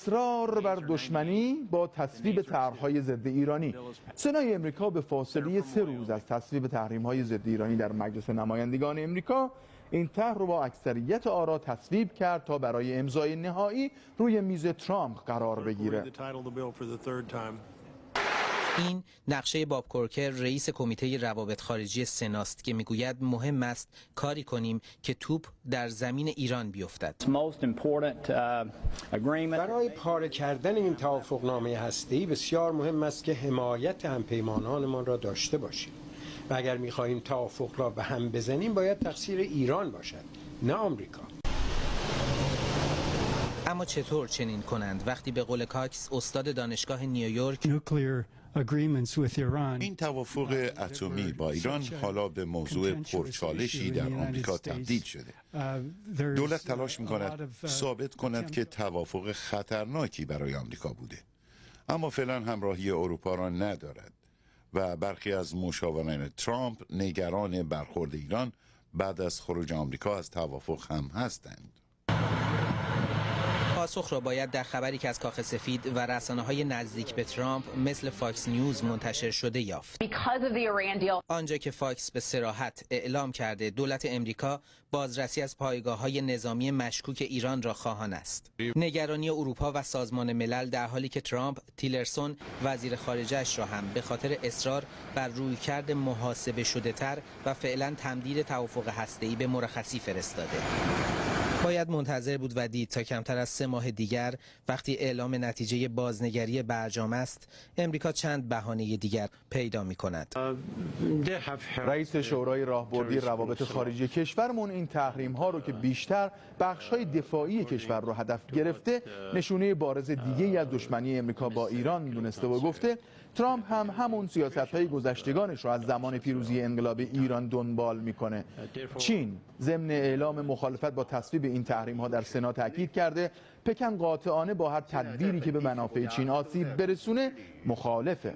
اصرار بر دشمنی با تصویب طرح‌های ضد ایرانی. سنای امریکا به فاصله 3 روز از تصویب تحریم‌های ضد ایرانی در مجلس نمایندگان امریکا این طرح رو با اکثریت آرا تصویب کرد تا برای امضای نهایی روی میز ترامپ قرار بگیره. این نقشه باب کورکر رئیس کمیته روابط خارجی سناست که میگوید مهم است کاری کنیم که توپ در زمین ایران بیفتد. برای پاره کردن این توافقنامه هسته‌ای بسیار مهم است که حمایت همپیمانانمان را داشته باشیم و اگر می‌خواهیم توافق را به هم بزنیم باید تقصیر ایران باشد، نه آمریکا. اما چطور چنین کنند وقتی به قول کاکس استاد دانشگاه نیویورک این توافق اتمی با ایران حالا به موضوع پرچالشی در آمریکا تبدیل شده. دولت تلاش می‌کند ثابت کند که توافق خطرناکی برای آمریکا بوده، اما فعلا همراهی اروپا را ندارد و برخی از مشاوران ترامپ نگران برخورد ایران بعد از خروج آمریکا از توافق هم هستند. پاسخ را باید در خبری که از کاخ سفید و رسانه‌های نزدیک به ترامپ مثل فاکس نیوز منتشر شده یافت. آنجا که فاکس به صراحت اعلام کرده دولت امریکا بازرسی از پایگاه‌های نظامی مشکوک ایران را خواهان است. نگرانی اروپا و سازمان ملل در حالی که ترامپ تیلرسون وزیر خارجه‌اش را هم به خاطر اصرار بر رویکرد محاسبه شده‌تر و فعلا تمدید توافق هسته‌ای به مرخصی فرستاده. باید منتظر بود و دید تا کمتر از 3 ماه دیگر وقتی اعلام نتیجه بازنگری برجام است امریکا چند بهانه دیگر پیدا می کند. رئیس شورای راهبردی روابط خارجی کشورمون این تحریم ها رو که بیشتر بخش های دفاعی کشور رو هدف گرفته نشونه بارز دیگه از دشمنی امریکا با ایران دونسته و گفته ترامپ هم همون سیاست های گذشتگانش رو از زمان پیروزی انقلاب ایران دنبال میکنه. چین ضمن اعلام مخالفت با تصویب این تحریم ها در سنا تاکید کرده پکن قاطعانه با هر تدبیری که به منافع چین آسیب برسونه مخالفه.